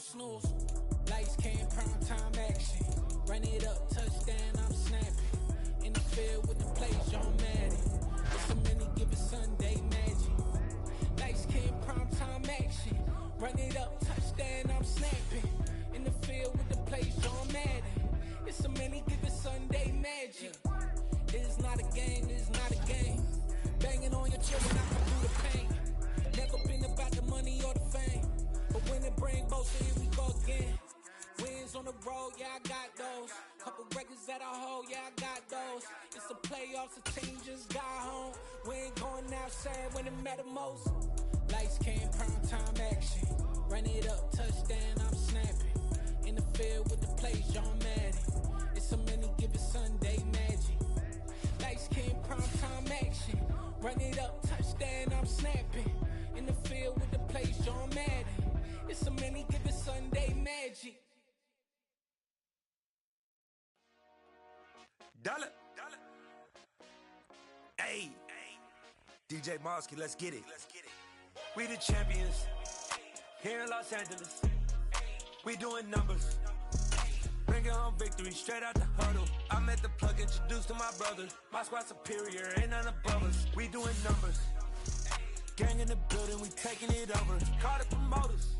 snooze. Lights came, prime time action. Run it up, touchdown, I'm snapping. In the field with the plays, John Madden. It's a many given Sunday magic. Lights came, prime time action. Run it up, touchdown, I'm snapping. In the field with the plays, John Madden. It's a many given Sunday magic. It is not a game, it is not a game. Banging on your children, I can do the pain. Never been about the money or the fame. But when it bring both, so here we go again. Wins on the road, yeah, I got those. Couple records that I hold, yeah, I got those. It's the playoffs, the team just got home. We ain't going outside when it matter most. Lights came, prime time action. Run it up, touchdown, I'm snapping. In the field with the plays, John Madden. It's a many given Sunday magic. Lights came, prime time action. Run it up, touchdown, I'm snapping. In the field with the plays, John Madden. It's a many given Sunday magic. Dollar. Hey, DJ Mosky, let's get it. We the champions here in Los Angeles. We doing numbers. Bringing home victory straight out the huddle. I met the plug, introduced to my brothers. My squad superior, ain't none above us. We doing numbers. Gang in the building, we taking it over. Call the promoters.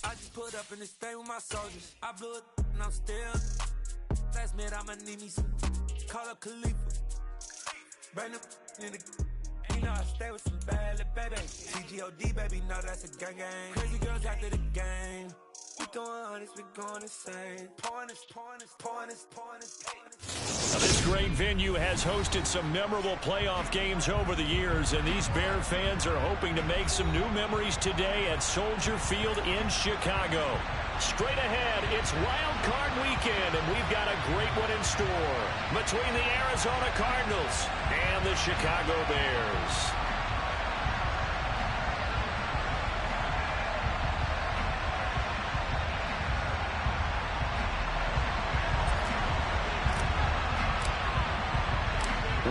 I just put up in this thing with my soldiers. I blew it and I'm still. Last minute I'ma need me some. Call up Khalifa. Bring them in the. You know I stay with some bad little baby. TGOD baby, know that's a gang gang. Crazy girls after the game. We going honest, we going insane. Pouring this. Now, this great venue has hosted some memorable playoff games over the years, and these Bear fans are hoping to make some new memories today at Soldier Field in Chicago. Straight ahead, it's Wild Card Weekend, and we've got a great one in store between the Arizona Cardinals and the Chicago Bears.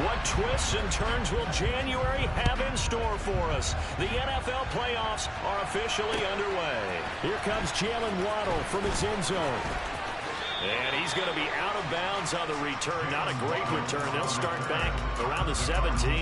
What twists and turns will January have in store for us? The NFL playoffs are officially underway. Here comes Jalen Waddle from his end zone. And he's going to be out of bounds on the return. Not a great return. They'll start back around the 17.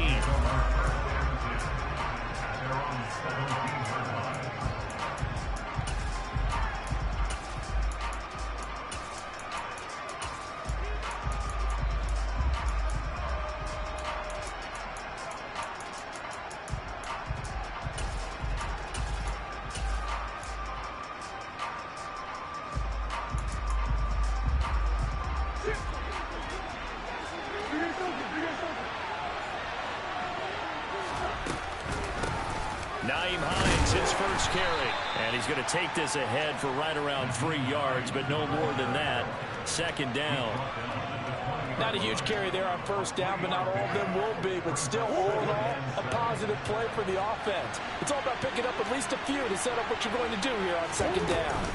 He's going to take this ahead for right around 3 yards, but no more than that. Second down. Not a huge carry there on first down, but not all of them will be. But still, all in all, a positive play for the offense. It's all about picking up at least a few to set up what you're going to do here on second down.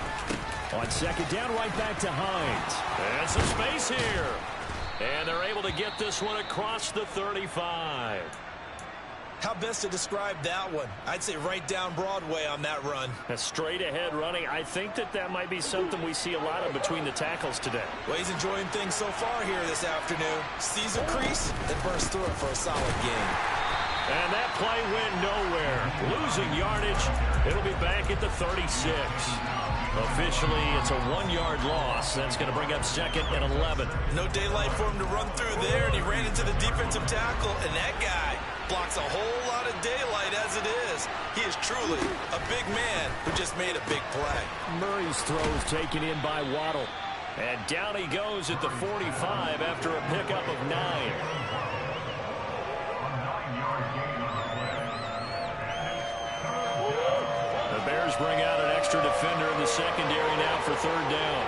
On second down, right back to Hines. And some space here. And they're able to get this one across the 35. How best to describe that one? I'd say right down Broadway on that run. A straight ahead running. I think that might be something we see a lot of between the tackles today. Well, he's enjoying things so far here this afternoon. Sees a crease, then bursts through it for a solid gain. And that play went nowhere. Losing yardage. It'll be back at the 36. Officially, it's a 1-yard loss. That's going to bring up second and 11. No daylight for him to run through there, and he ran into the defensive tackle, and that guy blocks a whole lot of daylight as it is. He is truly a big man who just made a big play. Murray's throws taken in by Waddle. And down he goes at the 45 after a pickup of 9. The Bears bring out an extra defender in the secondary now for third down.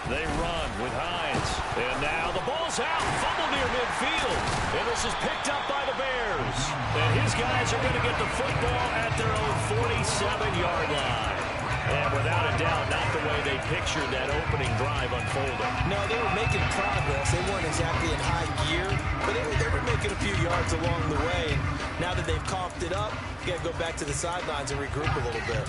They run with Hines. And now the ball's out. Fumble near midfield. And this is picked up by the Bears. And his guys are going to get the football at their own 47-yard line. And without a doubt, not the way they pictured that opening drive unfolding. No, they were making progress. They weren't exactly in high gear, but they were making a few yards along the way. Now that they've coughed it up, you got to go back to the sidelines and regroup a little bit.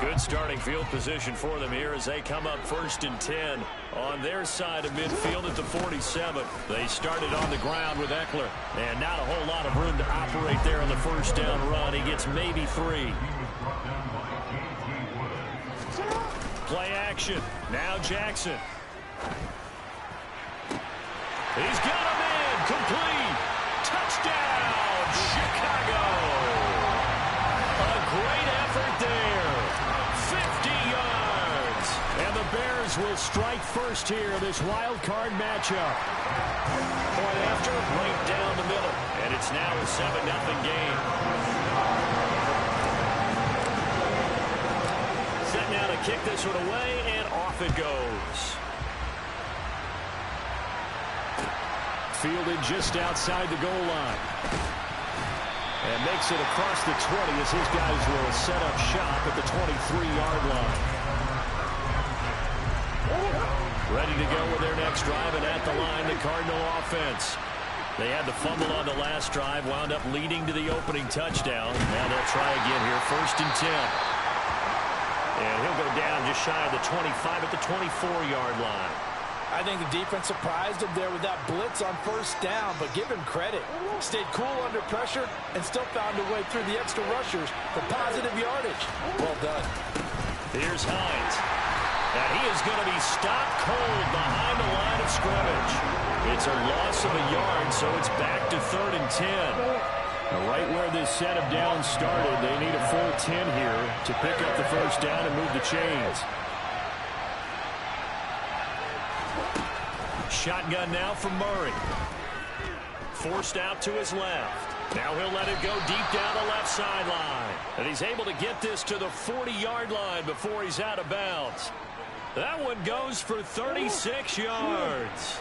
Good starting field position for them here as they come up 1st and 10 on their side of midfield at the 47. They started on the ground with Eckler, and not a whole lot of room to operate there on the first down run. He gets maybe 3. Play action. Now Jackson. He's got him in. Complete. Touchdown, Chicago. A great effort there. 50 yards. And the Bears will strike first here in this wild card matchup. Point after, right down the middle. And it's now a 7-0 game. Set now to kick this one away, and off it goes. Fielded just outside the goal line. And makes it across the 20 as his guys will set up shop at the 23-yard line. Ready to go with their next drive, and at the line, the Cardinal offense. They had the fumble on the last drive, wound up leading to the opening touchdown. Now they'll try again here, 1st and 10. And he'll go down just shy of the 25 at the 24-yard line. I think the defense surprised him there with that blitz on 1st down, but give him credit. Stayed cool under pressure and still found a way through the extra rushers for positive yardage. Well done. Here's Hines. And he is going to be stopped cold behind the line of scrimmage. It's a loss of a yard, so it's back to 3rd and 10. Now, right where this set of downs started, they need a full 10 here to pick up the 1st down and move the chains. Shotgun now from Murray. Forced out to his left. Now he'll let it go deep down the left sideline. And he's able to get this to the 40-yard line before he's out of bounds. That one goes for 36 yards.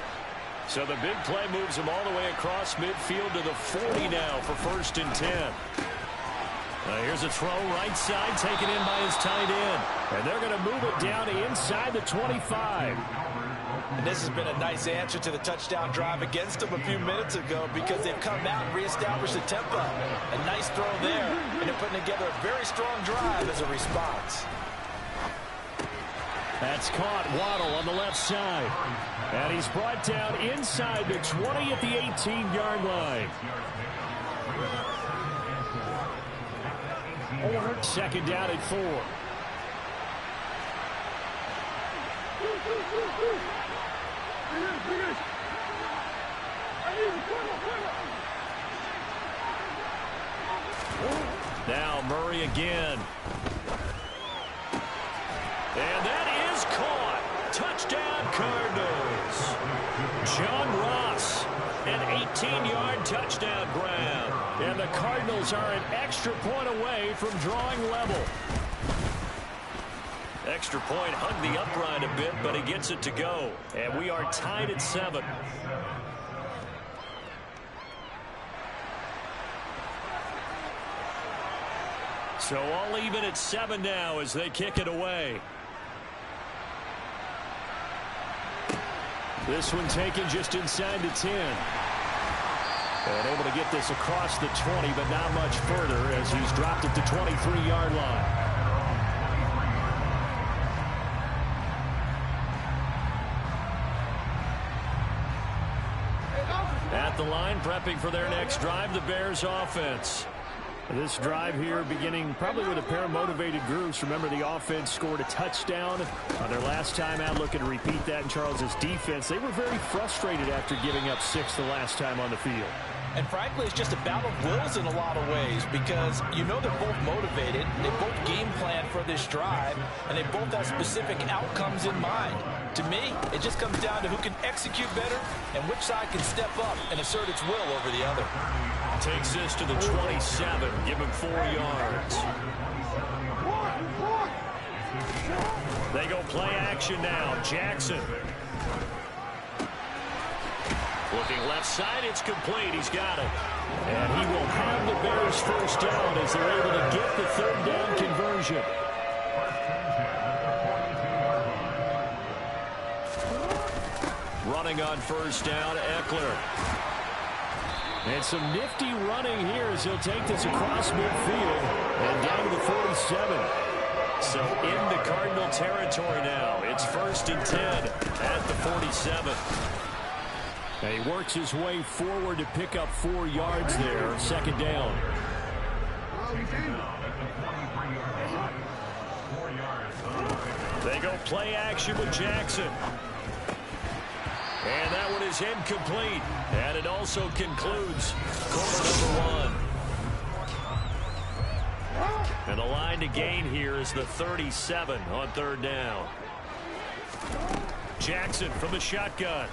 So the big play moves him all the way across midfield to the 40 now for 1st and 10. Here's a throw right side taken in by his tight end. And they're going to move it down to inside the 25. And this has been a nice answer to the touchdown drive against them a few minutes ago because they've come out and reestablished the tempo. A nice throw there, and they're putting together a very strong drive as a response. That's caught. Waddle on the left side. And he's brought down inside the 20 at the 18-yard line. 2nd down at 4. Now Murray again. And that is caught. Touchdown Cardinals. John Ross, an 18-yard touchdown grab. And the Cardinals are an extra point away from drawing level. Extra point hugged the upright a bit, but he gets it to go. And we are tied at 7. So all even at 7 now as they kick it away. This one taken just inside the 10. And able to get this across the 20, but not much further as he's dropped at the 23-yard line. At the line, prepping for their next drive, the Bears offense. This drive here beginning probably with a pair of motivated groups. Remember, the offense scored a touchdown on their last time out. Looking to repeat that in Charles's defense. They were very frustrated after giving up 6 the last time on the field. And frankly, it's just a battle of wills in a lot of ways because you know they're both motivated, they both game plan for this drive, and they both have specific outcomes in mind. To me, it just comes down to who can execute better and which side can step up and assert its will over the other. Takes this to the 27, give him 4 yards. They go play action now. Jackson. Looking left side, it's complete. He's got it. And he will have the Bears first down as they're able to get the 3rd down conversion. running on first down, Eckler. And some nifty running here as he'll take this across midfield and down to the 47. So into Cardinal territory now. It's 1st and 10 at the 47. And he works his way forward to pick up 4 yards there. 2nd down. They go play action with Jackson. And that one is incomplete. And it also concludes quarter number 1. And the line to gain here is the 37 on 3rd down. Jackson from the shotgun.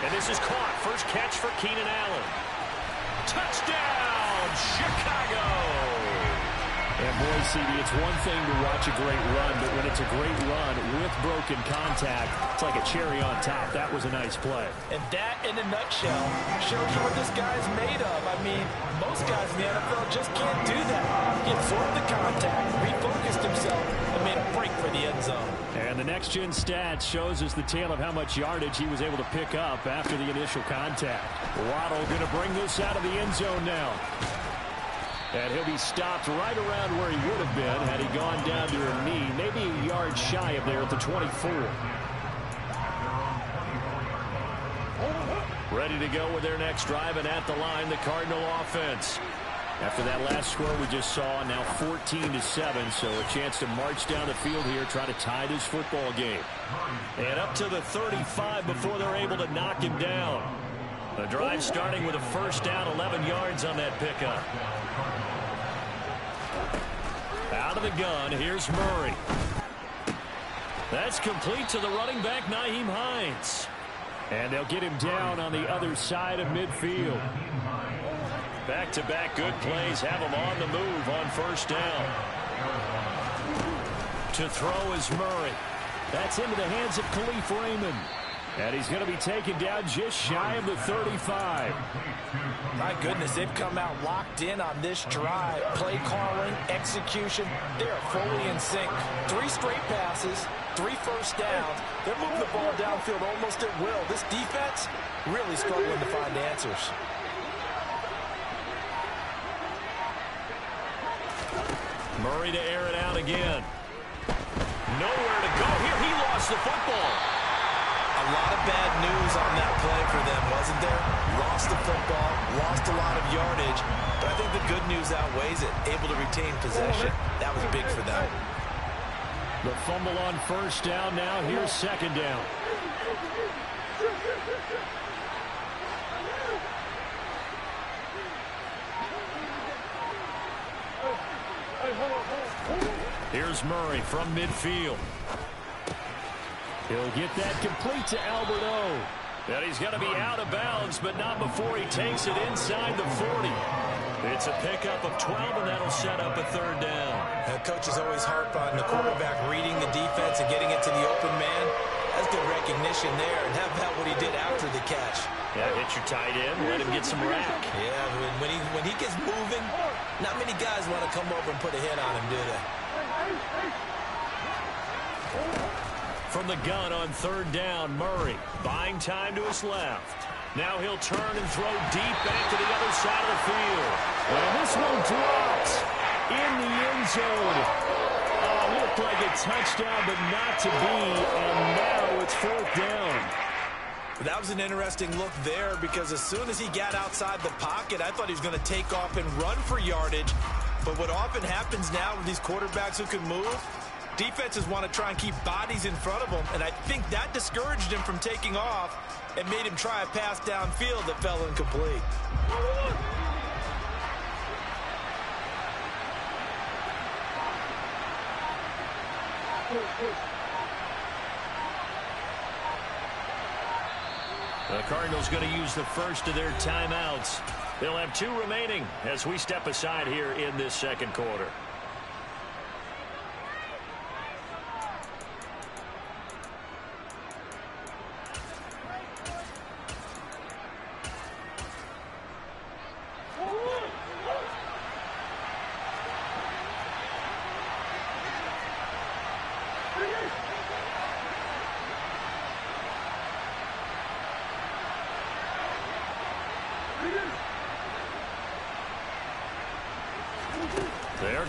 And this is caught. First catch for Keenan Allen. Touchdown, Chicago! And boy, CD, it's one thing to watch a great run, but when it's a great run with broken contact, it's like a cherry on top. That was a nice play. And that, in a nutshell, shows you what this guy's made of. I mean, most guys in the NFL just can't do that. He absorbed the contact, refocused himself, and made a break for the end zone. And the next-gen stats shows us the tale of how much yardage he was able to pick up after the initial contact. Waddle going to bring this out of the end zone now. And he'll be stopped right around where he would have been had he gone down to a knee, maybe a yard shy of there at the 24. Ready to go with their next drive, and at the line, the Cardinal offense. After that last score we just saw, now 14-7, so a chance to march down the field here, try to tie this football game. And up to the 35 before they're able to knock him down. The drive starting with a first down, 11 yards on that pickup. Out of the gun, here's Murray. That's complete to the running back, Nyheim Hines. And they'll get him down on the other side of midfield. Back-to-back good plays have him on the move on first down. To throw is Murray. That's into the hands of Khalif Raymond. And he's going to be taken down just shy of the 35. My goodness, they've come out locked in on this drive. Play calling, execution, they're fully in sync. 3 straight passes, 3 first downs. They're moving the ball downfield almost at will. This defense really struggling to find answers. Murray to air it out again. Nowhere to go here. He lost the football. A lot of bad news on that play for them, wasn't there? Lost the football, lost a lot of yardage, but I think the good news outweighs it. Able to retain possession. That was big for them. The fumble on first down now. Here's 2nd down. Here's Murray from midfield. He'll get that complete to Albert O. And he's going to be out of bounds, but not before he takes it inside the 40. It's a pickup of 12, and that'll set up a 3rd down. Coaches always harp on the quarterback reading the defense and getting it to the open man. That's good recognition there, and how about what he did after the catch? Yeah, hit your tight end, let him get some rack. Yeah, when he gets moving, not many guys want to come over and put a hit on him, do they? From the gun on 3rd down, Murray buying time to his left. Now he'll turn and throw deep back to the other side of the field. And this one drops in the end zone. Looked like a touchdown, but not to be. And now it's 4th down. That was an interesting look there, because as soon as he got outside the pocket, I thought he was going to take off and run for yardage. But what often happens now with these quarterbacks who can move, defenses want to try and keep bodies in front of them, and I think that discouraged him from taking off and made him try a pass downfield that fell incomplete. The Cardinals going to use the first of their timeouts. They'll have 2 remaining as we step aside here in this 2nd quarter.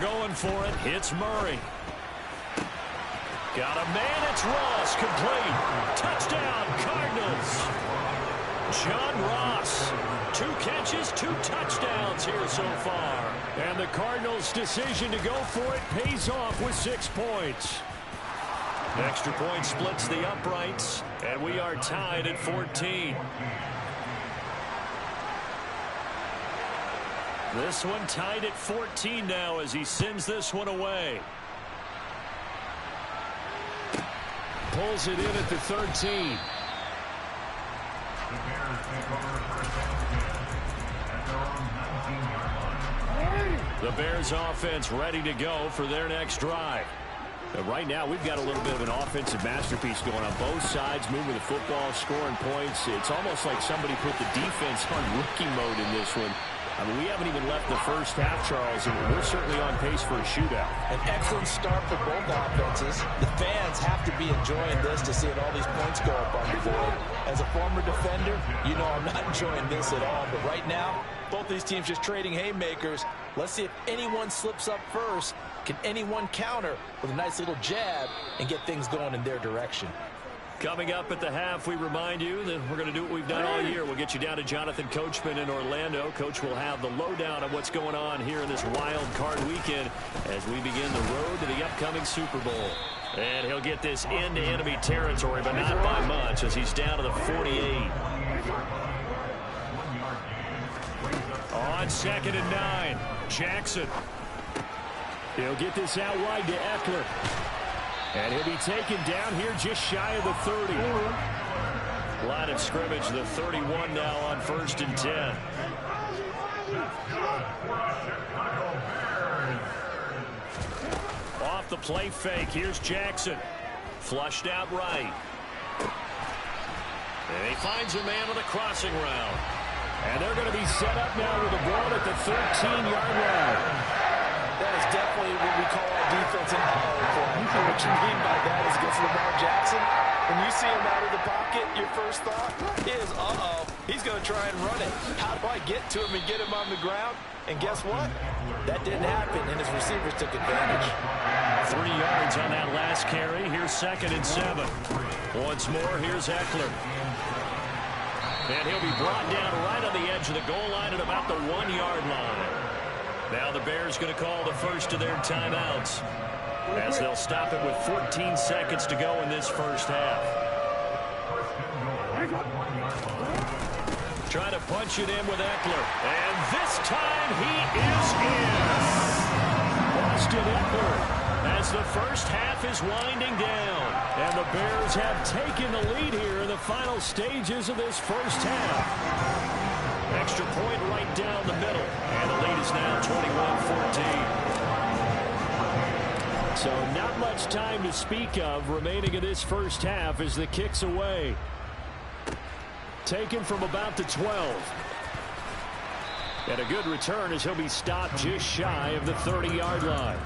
They're going for it. Hits Murray. Got a man. It's Ross. Complete. Touchdown, Cardinals. John Ross. 2 catches, 2 touchdowns here so far. And the Cardinals' decision to go for it pays off with 6 points. Extra point splits the uprights, and we are tied at 14. This one tied at 14 now as he sends this one away. Pulls it in at the 13. The Bears offense ready to go for their next drive. But right now, we've got a little bit of an offensive masterpiece going on both sides, moving the football, scoring points. It's almost like somebody put the defense on rookie mode in this one. I mean, we haven't even left the first half, Charles, and we're certainly on pace for a shootout. An excellent start for both offenses. The fans have to be enjoying this to see all these points go up on the board. As a former defender, you know I'm not enjoying this at all. But right now, both these teams just trading haymakers. Let's see if anyone slips up first. Can anyone counter with a nice little jab and get things going in their direction? Coming up at the half, we remind you that we're going to do what we've done all year. We'll get you down to Jonathan Coachman in Orlando. Coach will have the lowdown of what's going on here in this wild card weekend as we begin the road to the upcoming Super Bowl. And he'll get this into enemy territory, but not by much as he's down to the 48. On 2nd and 9, Jackson. He'll get this out wide to Eckler. And he'll be taken down here just shy of the 30. Line of scrimmage, the 31 now on 1st and 10. Off the play fake, here's Jackson. Flushed out right. And he finds a man with a crossing route. And they're going to be set up now with a ball at the 13-yard line. That is definitely what we call our defense in power form. What you mean by that is against Lamar Jackson, when you see him out of the pocket, your first thought is, he's going to try and run it. How do I get to him and get him on the ground? And guess what? That didn't happen, and his receivers took advantage. 3 yards on that last carry. Here's 2nd and 7. Once more, here's Eckler. And he'll be brought down right on the edge of the goal line at about the 1-yard line. Now the Bears going to call the first of their timeouts as they'll stop it with 14 seconds to go in this first half. Trying to punch it in with Eckler. And this time he is in. Austin Eckler as the first half is winding down. And the Bears have taken the lead here in the final stages of this first half. Extra point right down the middle. And the lead is now 21-14. So not much time to speak of remaining in this first half as the kick's away. Taken from about the 12. And a good return as he'll be stopped just shy of the 30-yard line.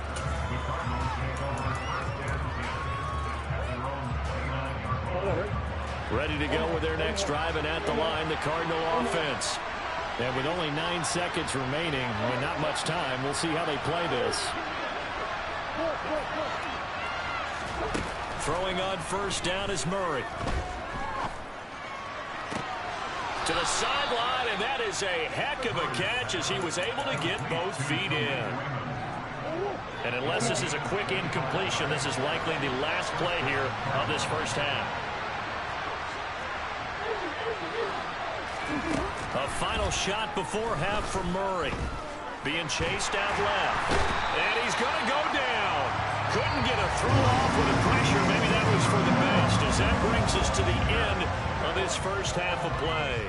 Ready to go with their next drive, and at the line, the Cardinal offense. And with only 9 seconds remaining and not much time, we'll see how they play this. Throwing on first down is Murray. To the sideline, and that is a heck of a catch as he was able to get both feet in. And unless this is a quick incompletion, this is likely the last play here of this first half. A final shot before half from Murray. Being chased out left. And he's going to go down. Couldn't get a throw off with the pressure. Maybe that was for the best as that brings us to the end of this first half of play.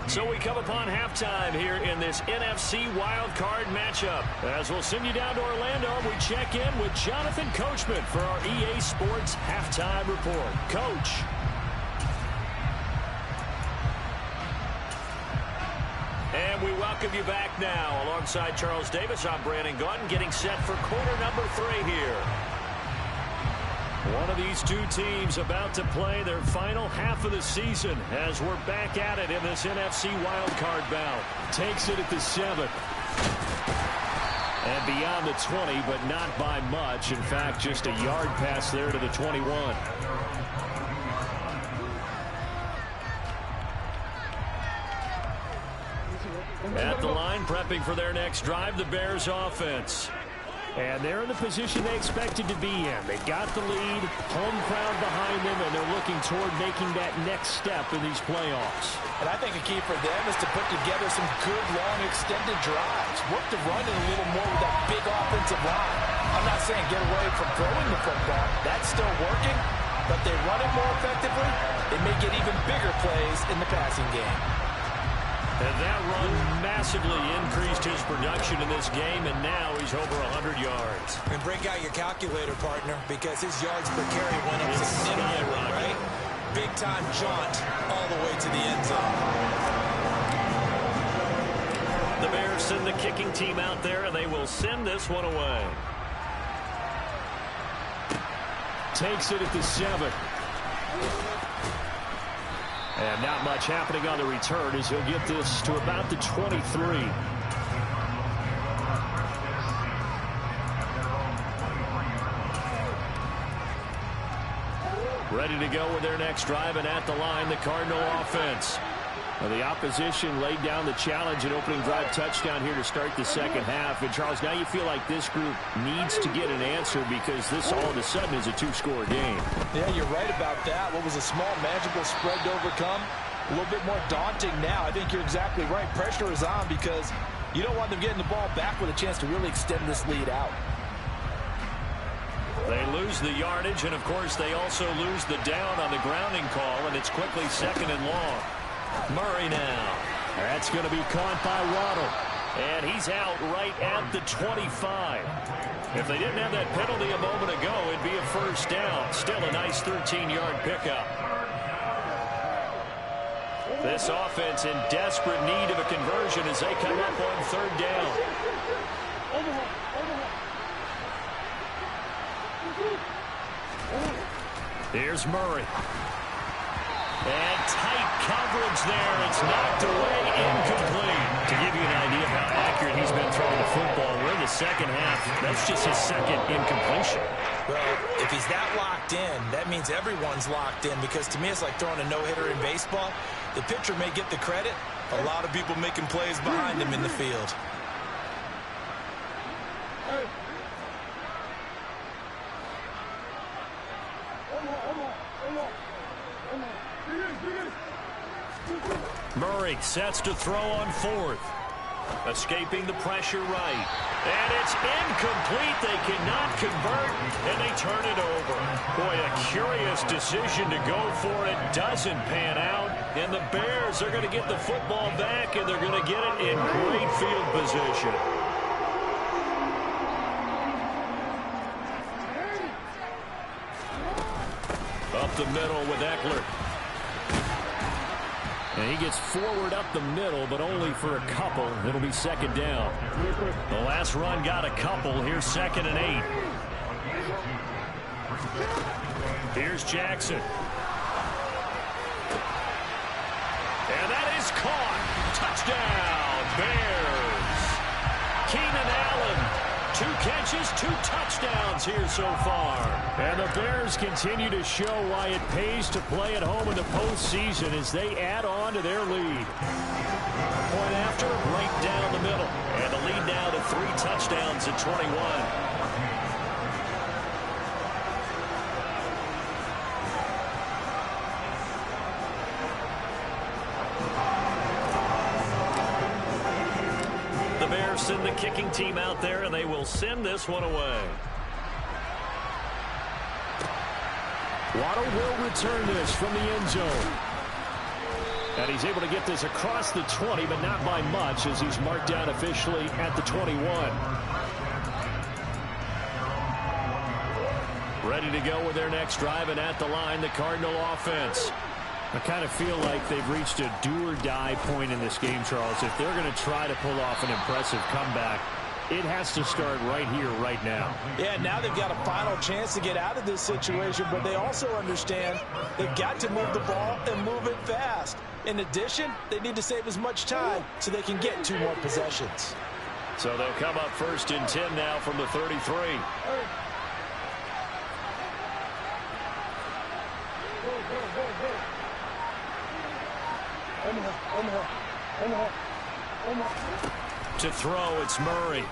So we come upon halftime here in this NFC wildcard matchup. As we'll send you down to Orlando, we check in with Jonathan Coachman for our EA Sports Halftime Report. Coach. And we welcome you back now. Alongside Charles Davis, I'm Brandon Gaudin, getting set for quarter number 3 here. One of these two teams about to play their final half of the season as we're back at it in this NFC wildcard bout. Takes it at the 7. And beyond the 20, but not by much. In fact, just a yard pass there to the 21. At the line, prepping for their next drive, the Bears offense. And they're in the position they expected to be in. They got the lead, home crowd behind them, and they're looking toward making that next step in these playoffs. And I think a key for them is to put together some good, long, extended drives. Work the run in a little more with that big offensive line. I'm not saying get away from throwing the football. That's still working, but they run it more effectively. They may get even bigger plays in the passing game. And that run massively increased his production in this game, and now he's over 100 yards. And break out your calculator, partner, because his yards per carry went up significantly, right? Big-time jaunt all the way to the end zone. The Bears send the kicking team out there, and they will send this one away. Takes it at the 7. And not much happening on the return as he'll get this to about the 23. Ready to go with their next drive, and at the line, the Cardinal offense. Well, the opposition laid down the challenge, an opening drive touchdown here to start the second half. And, Charles, now you feel like this group needs to get an answer because this all of a sudden is a two-score game. Yeah, you're right about that. What was a small, manageable spread to overcome? A little bit more daunting now. I think you're exactly right. Pressure is on because you don't want them getting the ball back with a chance to really extend this lead out. They lose the yardage, and, of course, they also lose the down on the grounding call, and it's quickly 2nd and long. Murray now. That's going to be caught by Waddle. And he's out right at the 25. If they didn't have that penalty a moment ago, it'd be a first down. Still a nice 13-yard pickup. This offense in desperate need of a conversion as they come up on 3rd down. Here's Murray. And tight coverage there. It's knocked away, incomplete. To give you an idea of how accurate he's been throwing the football, we're in the second half. That's just his 2nd incompletion. Well, if he's that locked in, that means everyone's locked in, because to me it's like throwing a no-hitter in baseball. The pitcher may get the credit. A lot of people making plays behind him in the field. Murray sets to throw on 4th. Escaping the pressure right. And it's incomplete. They cannot convert, and they turn it over. Boy, a curious decision to go for it. Doesn't pan out. And the Bears are going to get the football back, and they're going to get it in great field position. Up the middle with Eckler. And he gets forward up the middle, but only for a couple. It'll be 2nd down. The last run got a couple. Here's 2nd and 8. Here's Jackson. And that is caught. Touchdown, Bears. Keenan Allen. 2 catches, 2 touchdowns here so far. And the Bears continue to show why it pays to play at home in the postseason as they add on to their lead. Point after, right down the middle. And the lead now to 3 touchdowns at 21. Send the kicking team out there, and they will send this one away. Waddle will return this from the end zone. And he's able to get this across the 20, but not by much, as he's marked down officially at the 21. Ready to go with their next drive, and at the line, the Cardinal offense. I kind of feel like they've reached a do-or-die point in this game, Charles. If they're going to try to pull off an impressive comeback, it has to start right here, right now. Yeah, now they've got a final chance to get out of this situation, but they also understand they've got to move the ball and move it fast. In addition, they need to save as much time so they can get 2 more possessions. So they'll come up 1st and 10 now from the 33. To throw, it's Murray.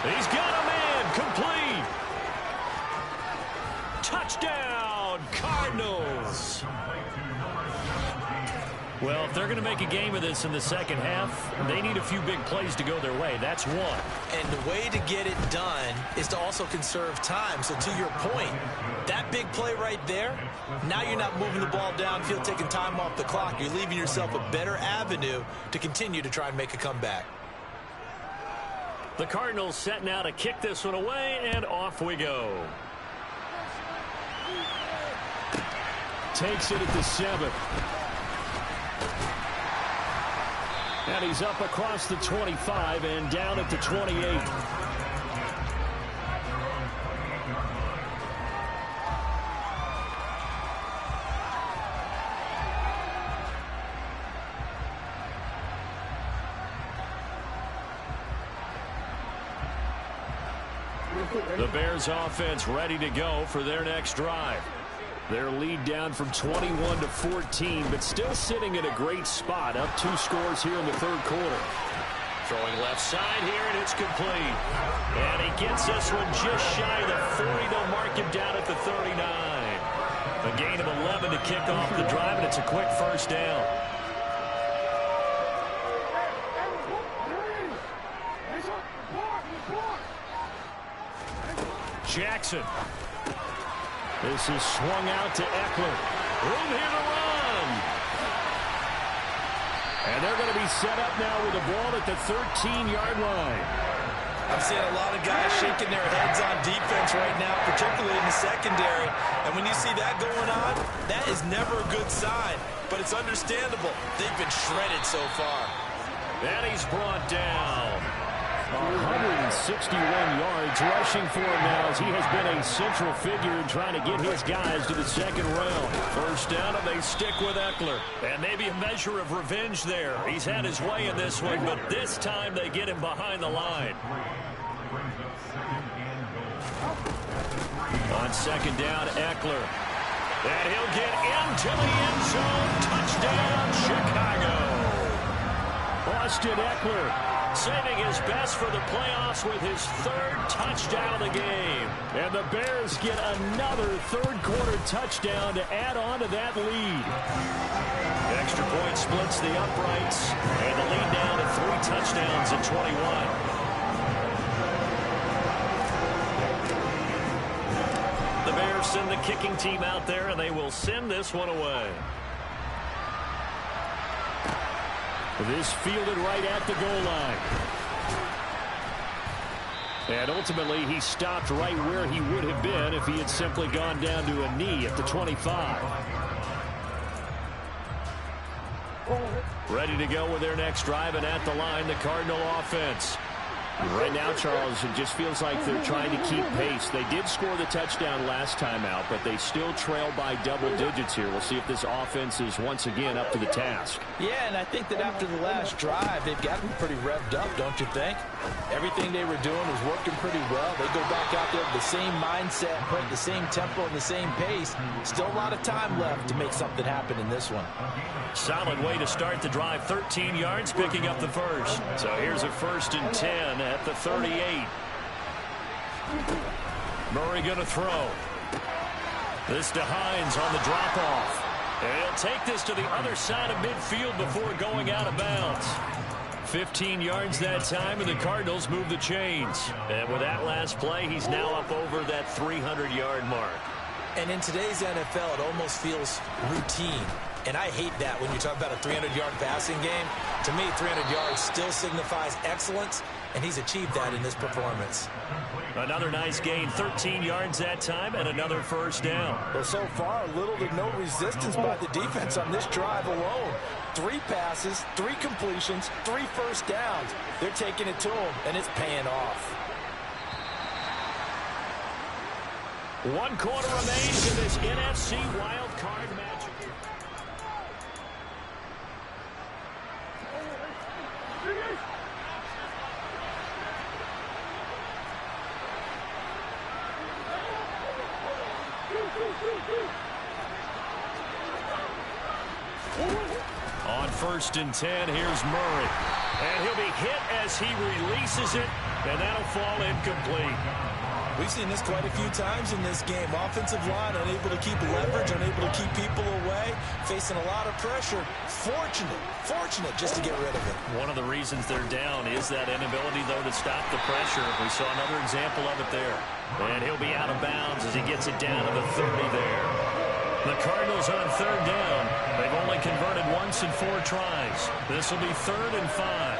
He's got a man, complete. Touchdown, Cardinals. Well, if they're going to make a game of this in the second half, they need a few big plays to go their way. That's one. And the way to get it done is to also conserve time. So to your point, that big play right there, now you're not moving the ball downfield, taking time off the clock. You're leaving yourself a better avenue to continue to try and make a comeback. The Cardinals set now to kick this one away, and off we go. Takes it at the 7. And he's up across the 25 and down at the 28. The Bears offense ready to go for their next drive. Their lead down from 21 to 14, but still sitting in a great spot, up 2 scores here in the 3rd quarter. Throwing left side here, and it's complete. And he gets this one just shy of the 40. They'll mark him down at the 39. A gain of 11 to kick off the drive, and it's a quick 1st down. Jackson. This is swung out to Eckler. Room here to run. And they're going to be set up now with the ball at the 13-yard line. I'm seeing a lot of guys shaking their heads on defense right now, particularly in the secondary. And when you see that going on, that is never a good sign. But it's understandable. They've been shredded so far. And he's brought down. 161 yards rushing for him now as he has been a central figure in trying to get his guys to the 2nd round. 1st down, and they stick with Eckler. And maybe a measure of revenge there. He's had his way in this one, but this time they get him behind the line. On 2nd down, Eckler. And he'll get into the end zone. Touchdown, Chicago. Austin Eckler saving his best for the playoffs with his 3rd touchdown of the game. And the Bears get another 3rd quarter touchdown to add on to that lead. Extra point splits the uprights, and the lead down to 3 touchdowns at 21. The Bears send the kicking team out there, and they will send this one away. This fielded right at the goal line. And ultimately, he stopped right where he would have been if he had simply gone down to a knee at the 25. Ready to go with their next drive, and at the line, the Cardinal offense. Right now, Charles, it just feels like they're trying to keep pace. They did score the touchdown last time out, but they still trail by double digits here. We'll see if this offense is once again up to the task. Yeah, and I think that after the last drive, they've gotten pretty revved up, don't you think? Everything they were doing was working pretty well. They go back out there with the same mindset, playing the same tempo and the same pace. Still a lot of time left to make something happen in this one. Solid way to start the drive. 13 yards, picking up the 1st. So here's a 1st and 10 at the 38. Murray going to throw. This to Hines on the drop-off. And he'll take this to the other side of midfield before going out of bounds. 15 yards that time, and the Cardinals move the chains. And with that last play, he's now up over that 300-yard mark. And in today's NFL, it almost feels routine. And I hate that when you talk about a 300-yard passing game. To me, 300 yards still signifies excellence, and he's achieved that in this performance. Another nice gain, 13 yards that time, and another 1st down. Well, so far, little to no resistance by the defense on this drive alone. 3 passes, 3 completions, 3 1st downs. They're taking it to him, and it's paying off. 1 quarter remains in this NFC wild card match. On 1st and 10, here's Murray. And he'll be hit as he releases it, and that'll fall incomplete. We've seen this quite a few times in this game. Offensive line unable to keep leverage, unable to keep people away, facing a lot of pressure. Fortunate just to get rid of it. One of the reasons they're down is that inability, though, to stop the pressure. We saw another example of it there. And he'll be out of bounds as he gets it down to the 30 there. The Cardinals on 3rd down. They've only converted once in 4 tries. This will be 3rd and 5.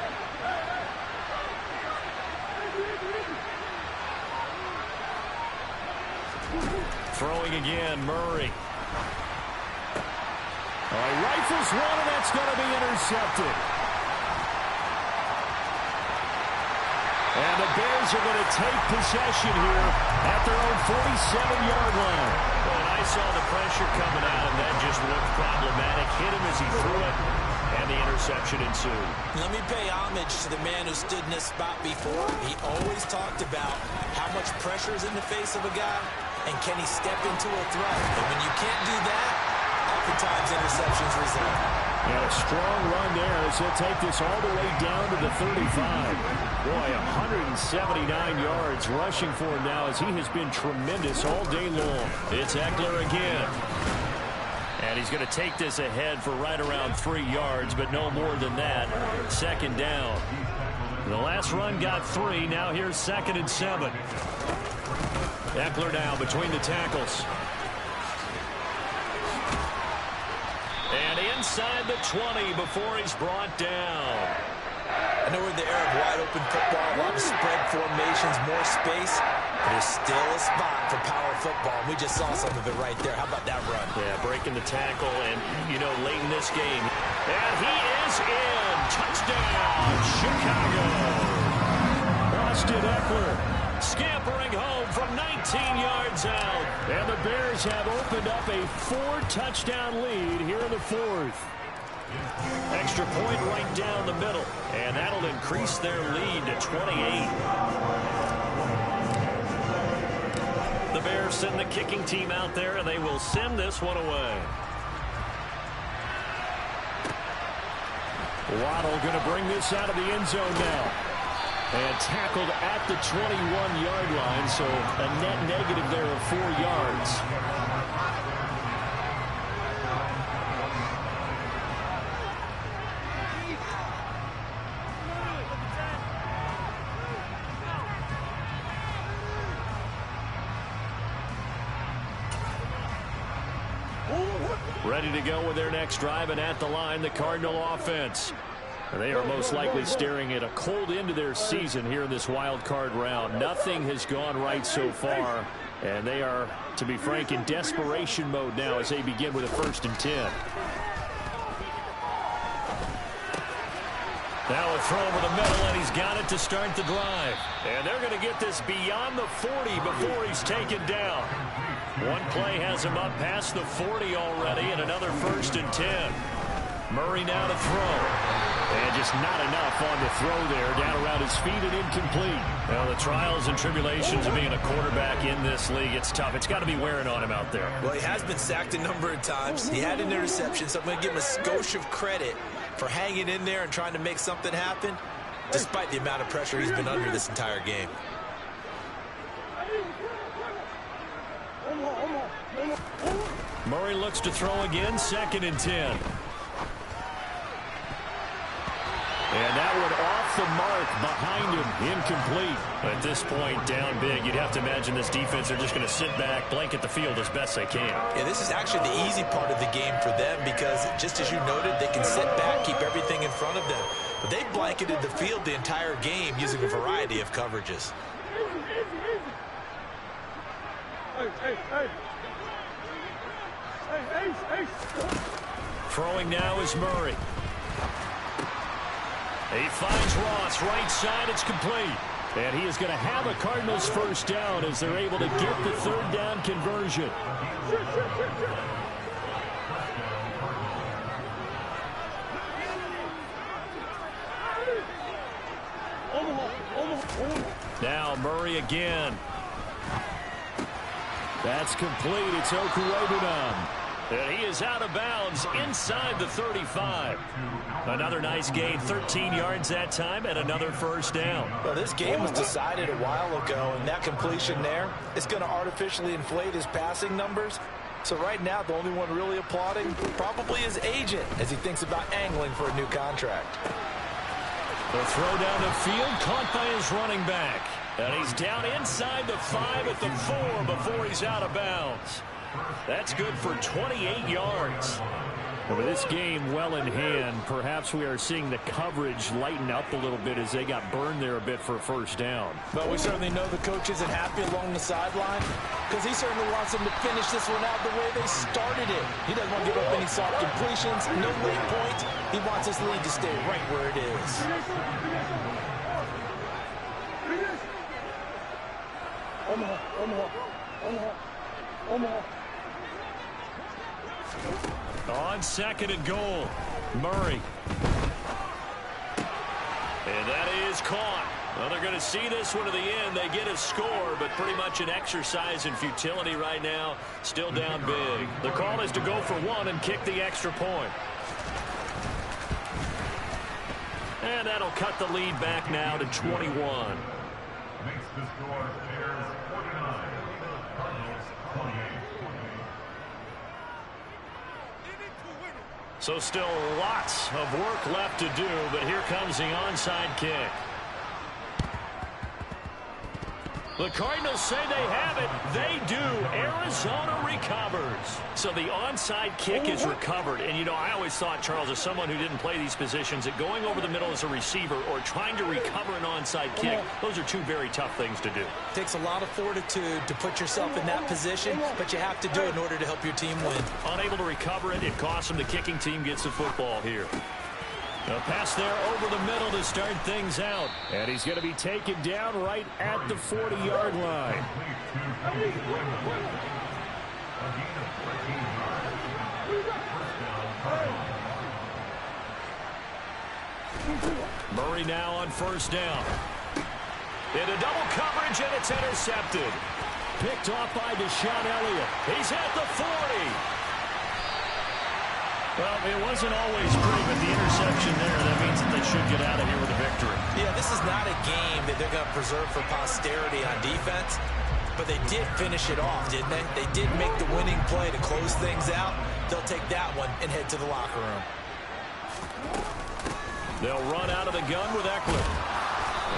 Throwing again, Murray. Rifles one, and that's going to be intercepted. And the Bears are going to take possession here at their own 47-yard line. And I saw the pressure coming out, and that just looked problematic. Hit him as he threw it, and the interception ensued. Let me pay homage to the man who stood in this spot before. He always talked about how much pressure is in the face of a guy, and can he step into a throw. And when you can't do that, oftentimes interceptions result. And a strong run there as he'll take this all the way down to the 35. Boy, 179 yards rushing for him now as he has been tremendous all day long. It's Eckler again. And he's going to take this ahead for right around 3 yards, but no more than that. 2nd down. The last run got 3. Now here's 2nd and 7. Eckler now between the tackles. And inside the 20 before he's brought down. I know we're in the era of wide-open football, a lot of spread formations, more space, but there's still a spot for power football. We just saw some of it right there. How about that run? Yeah, breaking the tackle, and, you know, late in this game. And he is in. Touchdown, Chicago. Austin Eckler scampering home from 19 yards out. And the Bears have opened up a 4-touchdown lead here in the 4th. Extra point right down the middle. And that'll increase their lead to 28. The Bears send the kicking team out there, and they will send this one away. Waddle going to bring this out of the end zone now. And tackled at the 21-yard line, so a net negative there of 4 yards. Ready to go with their next drive, and at the line, the Cardinal offense. They are most likely staring at a cold end to their season here in this wild card round. Nothing has gone right so far, and they are, to be frank, in desperation mode now as they begin with a 1st and 10. Now a throw over the middle, and he's got it to start the drive. And they're going to get this beyond the 40 before he's taken down. One play has him up past the 40 already, and another 1st and 10. Murray now to throw. And just not enough on the throw there. Down around his feet and incomplete. Now the trials and tribulations of being a quarterback in this league, it's tough. It's got to be wearing on him out there. Well, he has been sacked a number of times. He had an interception, so I'm going to give him a skosh of credit for hanging in there and trying to make something happen, despite the amount of pressure he's been under this entire game. Murray looks to throw again, 2nd and 10. And that one off the mark behind him, incomplete. At this point, down big, you'd have to imagine this defense are just going to sit back, blanket the field as best they can. Yeah, this is actually the easy part of the game for them because, just as you noted, they can sit back, keep everything in front of them. But they blanketed the field the entire game using a variety of coverages. Throwing now is Murray. He finds Ross, right side, it's complete. And he is going to have a Cardinals 1st down as they're able to get the 3rd down conversion. Now Murray again. That's complete. It's Okuwebunam. And he is out of bounds inside the 35. Another nice gain, 13 yards that time, and another first down. Well, this game was decided a while ago, and that completion there is going to artificially inflate his passing numbers. So right now, the only one really applauding probably his agent as he thinks about angling for a new contract. The throw down the field, caught by his running back. And he's down inside the 5 at the 4 before he's out of bounds. That's good for 28 yards. Well, with this game well in hand, perhaps we are seeing the coverage lighten up a little bit as they got burned there a bit for a first down. But we certainly know the coach isn't happy along the sideline because he certainly wants them to finish this one out the way they started it. He doesn't want to give up any soft completions, no late points. He wants his lead to stay right where it is. On second and goal, Murray. And that is caught. Well, they're going to see this one to the end. They get a score, but pretty much an exercise in futility right now. Still down big. The call is to go for one and kick the extra point. And that'll cut the lead back now to 21. Makes the score Bears 49, Cardinals 28. So still lots of work left to do, but here comes the onside kick. The Cardinals say they have it. They do. Arizona recovers. So the onside kick is recovered. And, you know, I always thought, Charles, as someone who didn't play these positions, that going over the middle as a receiver or trying to recover an onside kick, those are two very tough things to do. It takes a lot of fortitude to put yourself in that position, but you have to do it in order to help your team win. Unable to recover it, it costs them. The kicking team gets the football here. A pass there over the middle to start things out. And he's going to be taken down right at the 40-yard line. Murray now on first down. Into double coverage, and it's intercepted. Picked off by Deshaun Elliott. He's at the 40. Well, it wasn't always pretty, but the interception there, that means that they should get out of here with a victory. Yeah, this is not a game that they're going to preserve for posterity on defense, but they did finish it off, didn't they? They did make the winning play to close things out. They'll take that one and head to the locker room. They'll run out of the gun with Eckler.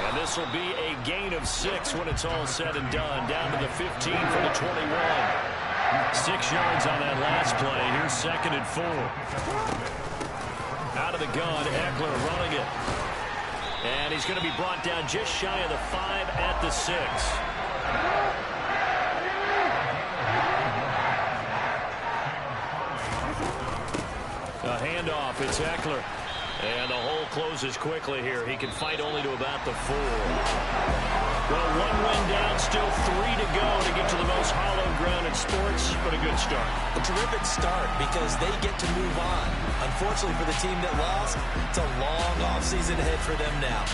And this will be a gain of 6 when it's all said and done. Down to the 15 for the 21. 6 yards on that last play. Here's second and 4. Out of the gun, Eckler running it. And he's going to be brought down just shy of the 5 at the 6. A handoff, it's Eckler. And the hole closes quickly here. He can fight only to about the 4. Well, one win down, still 3 to go to get to the most hallowed ground in sports, but a good start. A terrific start because they get to move on. Unfortunately for the team that lost, it's a long offseason ahead for them now.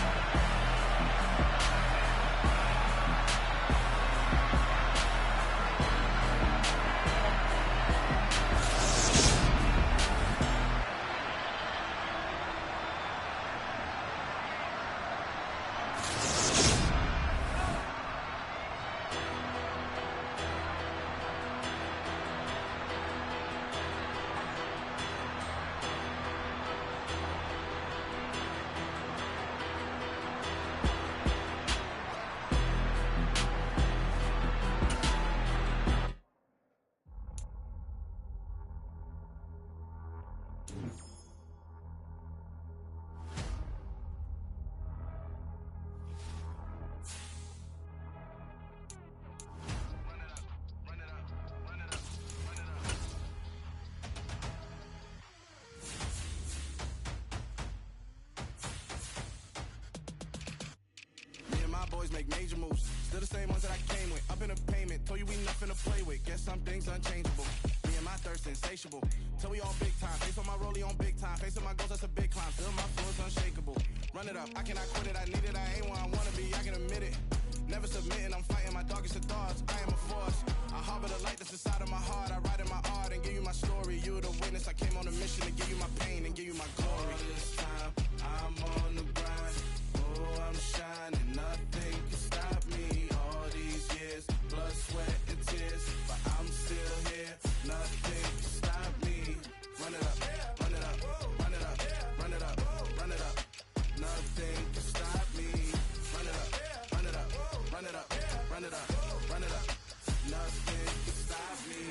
Boys make major moves. Still the same ones that I came with. Up in a payment. Told you we nothing to play with. Guess some things unchangeable. Me and my thirst insatiable. Till we all big time. Face on my rollie on big time. Facing my goals, that's a big climb. Still my flow is unshakable. Run it up. I cannot quit it. I need it. I ain't where I wanna be. I can admit it. Never submitting. I'm fighting my darkest of thoughts. I am a force. I harbor the light. motivation to give you my pain and give you my glory. All this time, I'm on the grind. Oh, I'm shining, nothing can stop me. All these years, blood, sweat, and tears, but I'm still here. Nothing can stop me. Run it up, run it up, run it up, run it up, run it up. Nothing can stop me. Run it up, run it up, run it up, run it up, run it up. Nothing can stop me.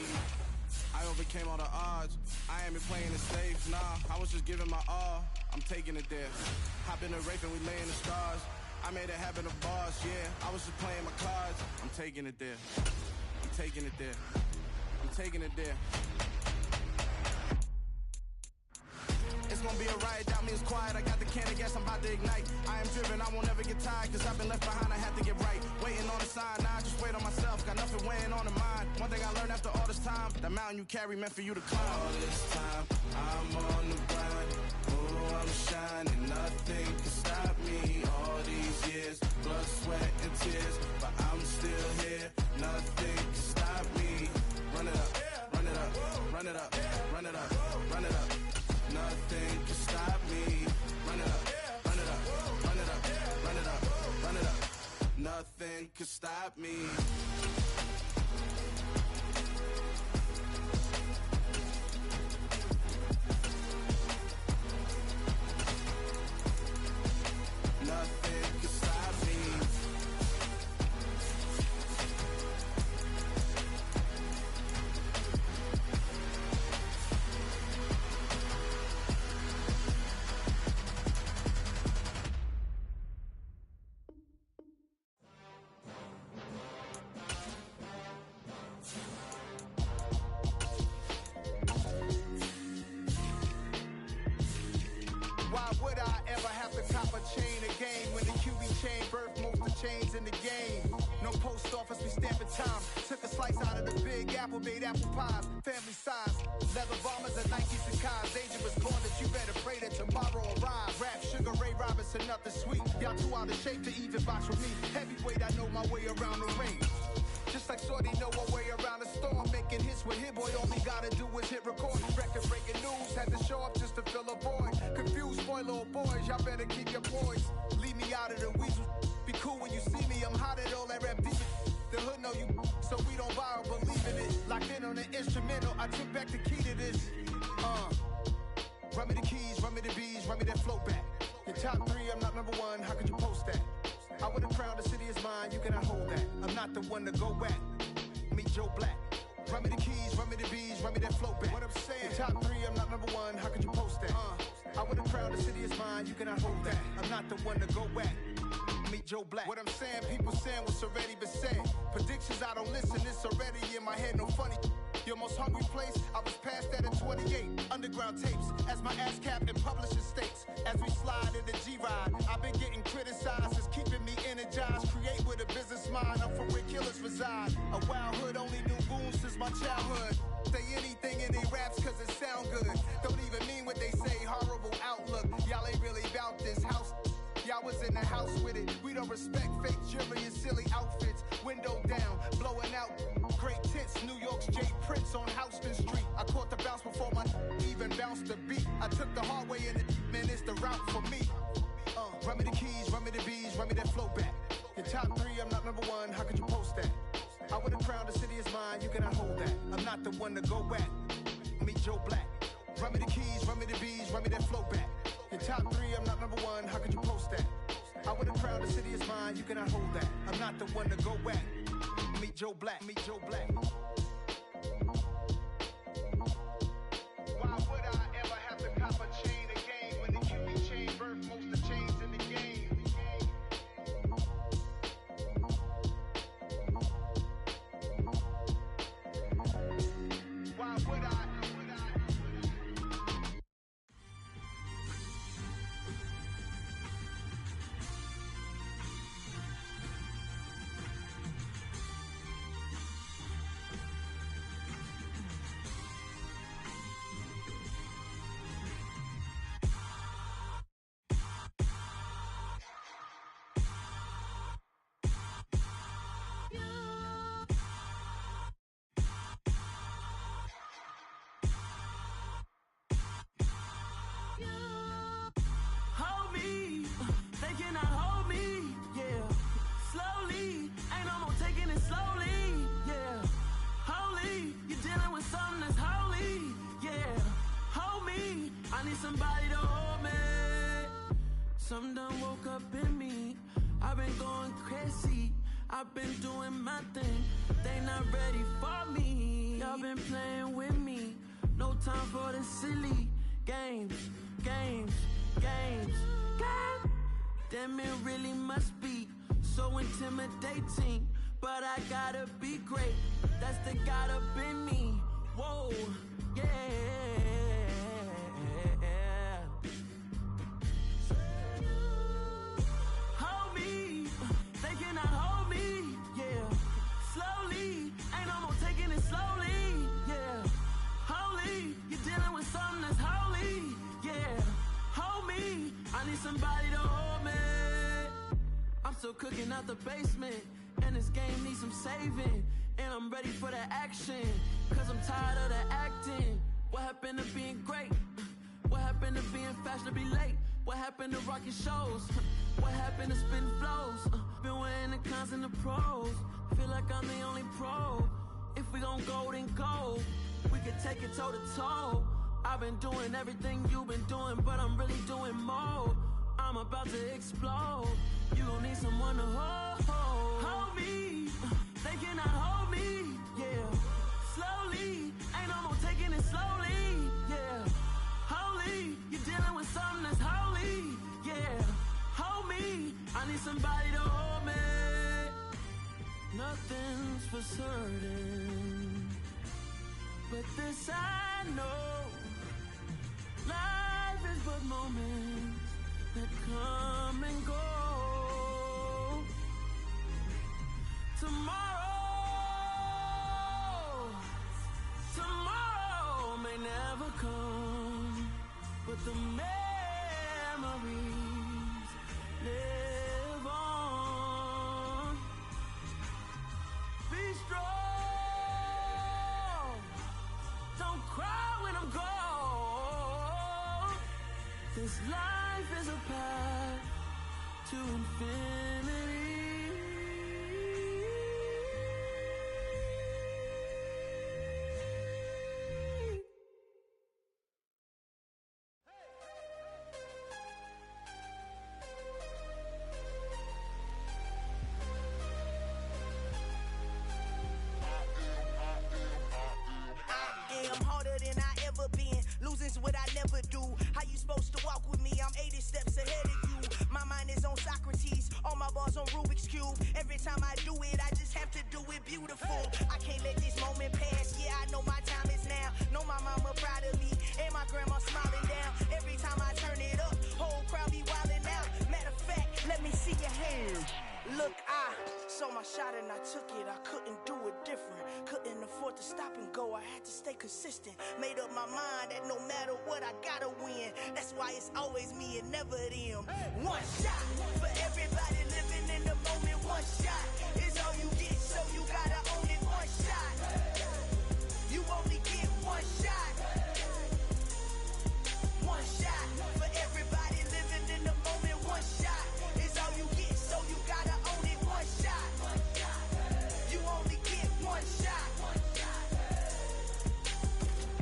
I overcame all the odds. I ain't been playing it safe, nah. I was just giving my all. I'm taking it there. Hop in the rape and we lay in the stars. I made it happen to boss, yeah. I was just playing my cards. I'm taking it there. I'm taking it there. I'm taking it there. It's gonna be a riot, doubt me it's quiet. I got the can of gas, I'm about to ignite. I am driven, I won't ever get tired, cause I've been left behind, I have to get right. Waiting on the sign, now I just wait on myself. Got nothing weighing on the mind. One thing I learned after all this time, the mountain you carry meant for you to climb. All this time, I'm on the grind. Oh, I'm shining, nothing can stop me. All these years, blood, sweat, and tears, but I'm still here. Nothing can stop me. Run it up, run it up, run it up, run it up, run it up. Nothing can stop me. Run it up, run it up, run it up, run it up, run it up. Nothing can stop me. Nothing can stop me. Why would I ever have to cop a chain again when the QB chain birthed most of the chains in the game? No post office, we stamping time. Took a slice out of the big apple, made apple pies, family size. Leather bombers and Nikes and Kais. Dangerous born that you better pray that tomorrow arrives. Rap, Sugar Ray Robinson, nothing sweet. Y'all too out of shape to even box with me. Heavyweight, I know my way around the ring. Just like Shorty know her way around the storm. Making hits with Hit Boy, all he gotta do is hit record. Record breaking news, had to show up just to fill a void. Confused boy, little boys, y'all better keep your poise. Leave me out of the weasel. Be cool when you see me, I'm hot at all that rap deep. The hood know you, so we don't borrow, believe in it. Locked in on the instrumental, I took back the key to this. Run me the keys, run me the bees, run me that flow back. Your top three, I'm not number one, how could you post that? I would've crowned the city is mine, you cannot hold that. I'm not the one to go back. Meet Joe Black. Run me the keys, run me the bees, run me that flow back. What I'm saying, your top three, I'm not number one, how could you post that? I would've crowned the city is mine, you cannot hold that. I'm not the one to go back. Meet Joe Black. What I'm saying, people saying what's already been said. Predictions, I don't listen, it's already in my head, no funny. Your most hungry place, I was past that at 28. Underground tapes, as my ass cap in publishing states. As we slide in the G-Ride, I've been getting criticized, it's keeping me energized. Create with a business mind, I'm from where killers reside. A wild hood, only knew goons since my childhood. Say anything in they raps cause it sound good. Don't even mean what they say, horrible outlook. Y'all ain't really about this house. Y'all was in the house with it. We don't respect fake jewelry and silly outfits. Window down, blowing out great tits. New York's J. Prince on Houston Street. I caught the bounce before my even bounced the beat. I took the hard way in it, man, it's the route for me. Run me the keys, run me the bees, run me that flow back. Your top three, I'm not number one, how could you post that? I would've crowned the city is mine, you cannot hold that. I'm not the one to go back. Meet Joe Black. Run me the keys, run me the bees, run me that flow back. Your top three, I'm not number one, how could you post that? I would've crowned the city is mine, you cannot hold that. I'm not the one to go back. Meet Joe Black, meet Joe Black. Why would I ever have to cop a chain again when the QB chain birthed most of the chains in the game? Why would I? I need somebody to hold me. Something done woke up in me. I've been going crazy. I've been doing my thing. They not ready for me. Y'all been playing with me. No time for the silly games, games, games, games. Damn, it really must be so intimidating. But I gotta be great. That's the God up in me. Whoa, yeah. Hold me, they cannot hold me, yeah. Slowly, ain't no more taking it slowly, yeah. Holy, you're dealing with something that's holy, yeah. Hold me, I need somebody to hold me. I'm still cooking out the basement, and this game needs some saving. And I'm ready for the action, cause I'm tired of the acting. What happened to being great? What happened to being fashionably late? What happened to rocking shows? What happened to spitting flows? Been weighing the cons and the pros. Feel like I'm the only pro. If we gon' go, then go. We could take it toe to toe. I've been doing everything you've been doing, but I'm really doing more. I'm about to explode. You gon' need someone to hold. Hold me. They cannot hold me. Yeah. Slowly. Ain't no more taking it slowly. Yeah. Holy. You're dealing with something that's holy. Yeah. Hold me. I need somebody to hold me. Nothing's for certain, but this I know. Life is but moments that come and go. Tomorrow may never come, but the memories live on. Be strong, don't cry when I'm gone. This life is a path to infinity. What I never do. How you supposed to walk with me? I'm 80 steps ahead of you. My mind is on Socrates, all my bars on Rubik's Cube. Every time I do it, I just have to do it beautiful. I can't let this moment pass. Yeah, I know my time is now. Know my mama proud of me, and my grandma smiling down. Every time I turn it up, whole crowd be wildin' out. Matter of fact, let me see your hands. Look, I saw my shot and I took it. I couldn't do it different. Couldn't afford to stop and go. I had to stay consistent. Made up my mind that no matter what, I gotta win. That's why it's always me and never them. One shot for everybody living in the moment. One shot is all you get, so you gotta own it. One shot. You only get one shot. One shot for everybody living in the moment. One shot is all you get, so you gotta own it. One shot. You only get one shot.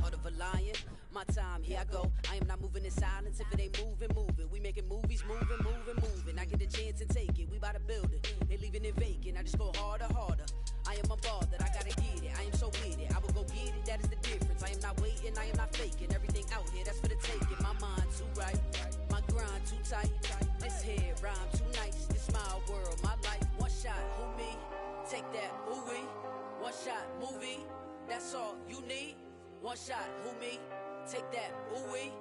Heart of a lion, my time, here I go. I am not moving in silence. If it ain't moving, moving. We making movies, moving, moving, moving. I get a chance and take it. We bout to build it. They leaving it vacant. I just go harder, harder. I am a ball that I gotta get it. I am so with it. I will go get it. That is the difference. I am not waiting. I am not faking. Everything out here, that's for the taking. My mind too right. My grind too tight. This head rhyme too nice. This my world, my life. One shot, who me? Take that, who we? One shot, movie. That's all you need. One shot, who me? Take that, who we?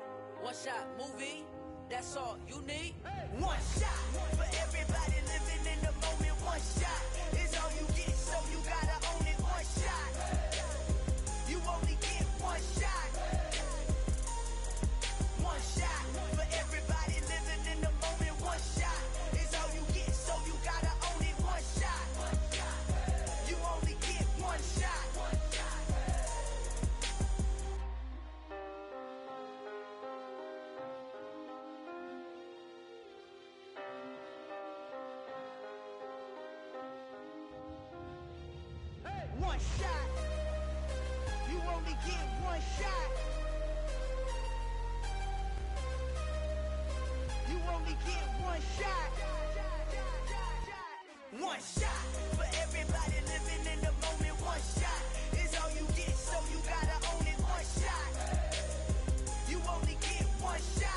One shot, movie. That's all you need. One shot for everybody living in the moment. One shot is all you get, so you gotta own it. One shot. You only get one shot. One shot for everybody living in the moment. One shot is all you get, so you gotta own it. One shot. You only get one shot. One shot. You only get one shot. only get one shot. One shot for everybody living in the moment. One shot is all you get, so you gotta own it. One shot. You only get one shot.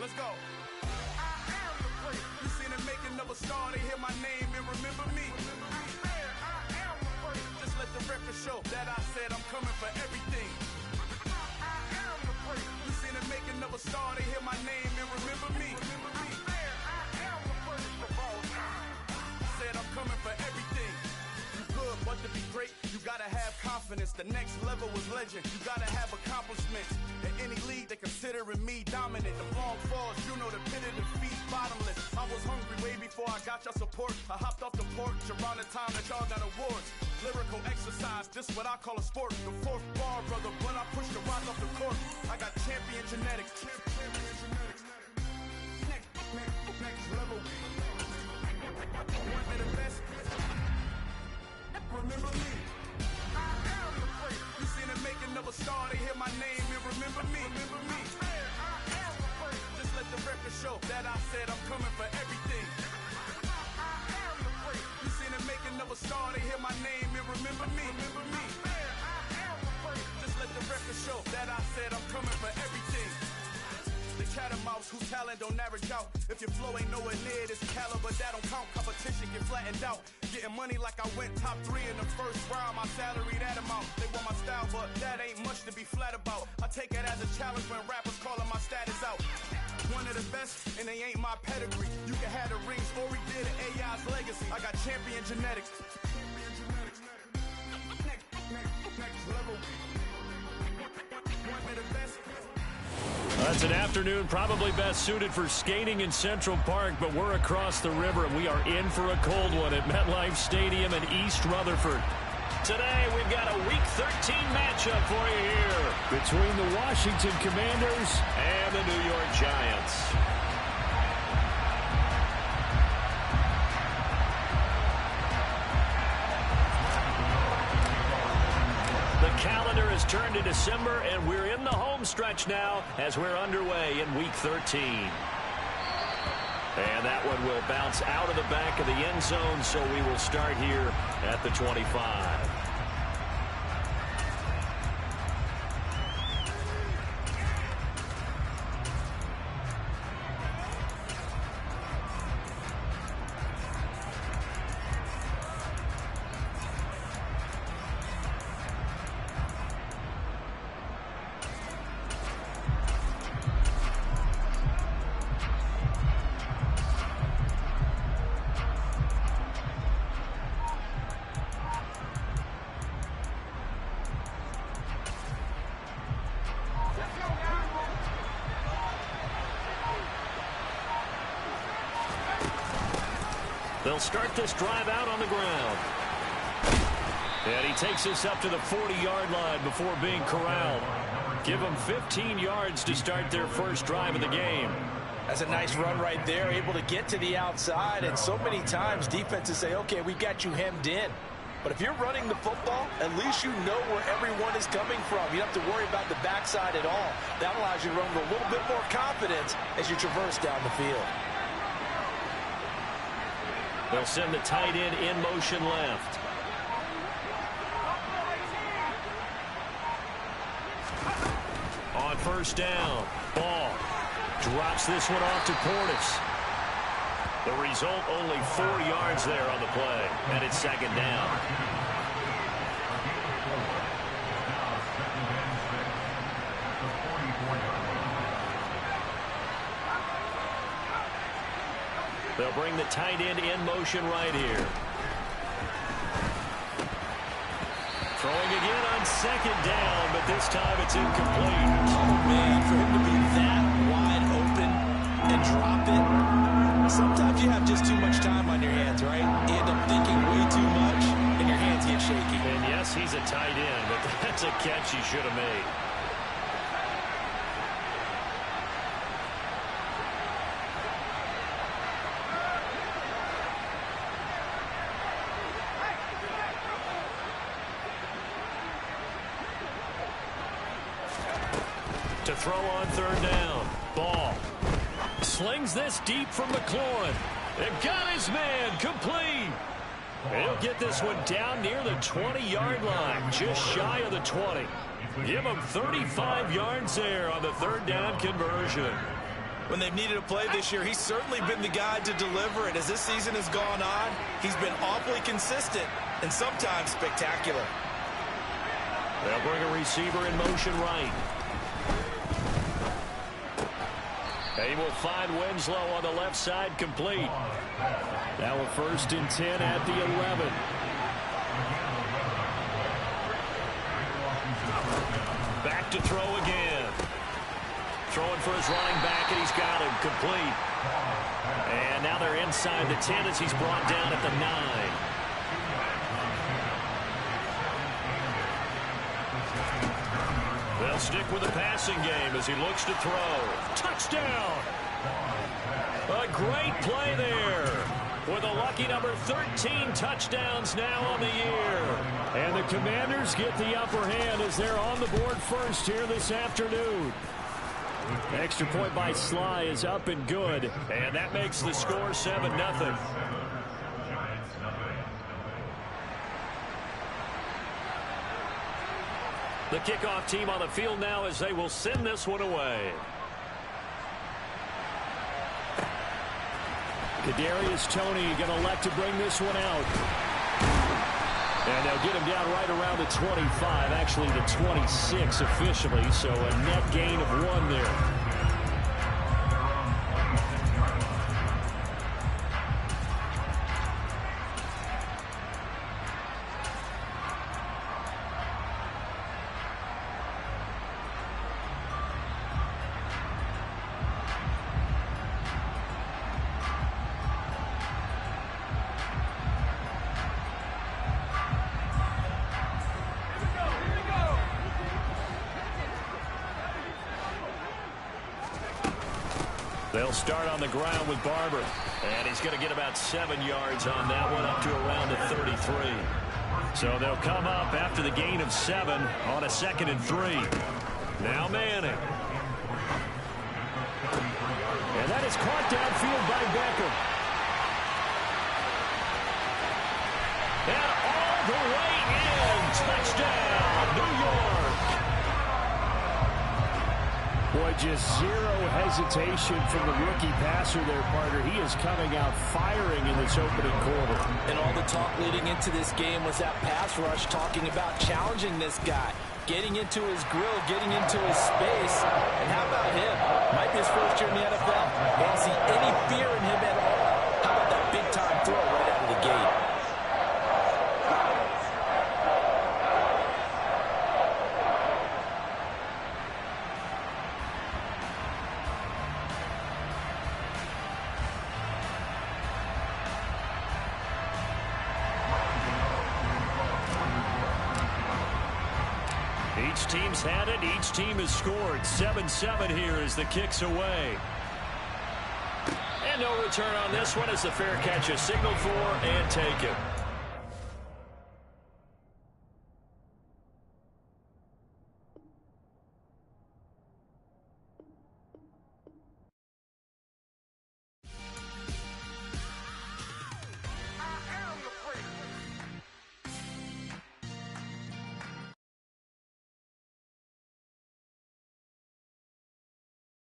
Let's go. You seen the making of a star, they hear my name and remember me. Just let the record show that I said I'm coming for everything. You seen the making of a star, they hear my name and remember me. Said I'm coming for everything. You good, but to be great, you gotta have confidence. The next level was legend. You gotta have accomplishments. In any league, they considering me dominant. The long falls, you know the pit of defeat, bottomless. I was hungry way before I got your support. I hopped off the porch around the time that y'all got awards. Lyrical exercise, this what I call a sport. The fourth bar, brother, when I push the rock off the court. I got champion genetics. Next level. One of the best. Remember me. You seen the making of a star, they hear my name and remember me. Just let the record show that I said I'm coming for everything. You seen the making of a star, they hear my name and remember me. Just let the record show that I said I'm coming for everything. The catamounts whose talent don't average out. If your flow ain't nowhere near this caliber, that don't count. Competition get flattened out. Getting money like I went top 3 in the first round. My salary that amount. They want my style, but that ain't much to be flat about. I take it as a challenge when rappers calling my status out. One of the best, and they ain't my pedigree. You can have the rings, or we did it, AI's legacy. I got champion genetics. Next level. One of the best. That's an afternoon probably best suited for skating in Central Park, but we're across the river, and we are in for a cold one at MetLife Stadium in East Rutherford. Today, we've got a Week 13 matchup for you here between the Washington Commanders and the New York Giants. The calendar has turned to December, and we're in the home stretch now as we're underway in Week 13. And that one will bounce out of the back of the end zone, so we will start here at the 25. They'll start this drive out on the ground. And he takes this up to the 40-yard line before being corralled. Give them 15 yards to start their first drive of the game. That's a nice run right there, able to get to the outside. And so many times defenses say, okay, we've got you hemmed in. But if you're running the football, at least you know where everyone is coming from. You don't have to worry about the backside at all. That allows you to run with a little bit more confidence as you traverse down the field. They'll send the tight end in motion left. On first down, Ball drops this one off to Portis. The result, only 4 yards there on the play, and it's second down. They'll bring the tight end in motion right here. From Throwing again on second down, but this time it's incomplete. Oh, man, for him to be that wide open and drop it. Sometimes you have just too much time on your hands, right? You end up thinking way too much, and your hands get shaky. And yes, he's a tight end, but that's a catch he should have made. To throw on third down. Ball. Slings this deep from McLaurin. They've got his man complete. He'll get this one down near the 20-yard line, just shy of the 20. Give him 35 yards there on the third down conversion. When they've needed a play this year, he's certainly been the guy to deliver it. As this season has gone on, he's been awfully consistent and sometimes spectacular. They'll bring a receiver in motion right. They will find Winslow on the left side complete. Now a 1st and 10 at the 11. Back to throw again. Throwing for his running back, and he's got him complete. And now they're inside the 10 as he's brought down at the 9. They'll stick with the passing game as he looks to throw. Touchdown! A great play there. With a lucky number 13 touchdowns now on the year. And the Commanders get the upper hand as they're on the board first here this afternoon. Extra point by Sly is up and good. And that makes the score 7-0. The kickoff team on the field now as they will send this one away. Kadarius Toney going to elect to bring this one out. And they'll get him down right around the 25, actually the 26 officially, so a net gain of 1 there. They'll start on the ground with Barber. And he's going to get about 7 yards on that one, up to around the 33. So they'll come up after the gain of 7 on a 2nd and 3. Now Manning. And that is caught downfield by Beckham. And all the way in. Touchdown, New York. Boy, just zero hesitation from the rookie passer there, partner. He is coming out firing in this opening quarter. And all the talk leading into this game was that pass rush, talking about challenging this guy, getting into his grill, getting into his space. And how about him? Might be his first year in the NFL. I don't see any fear in him at all. How about that big-time throw right out of the gate? Each team's had it. Each team has scored. 7-7 here as the kick's away. And no return on this one as the fair catch is signaled for and taken.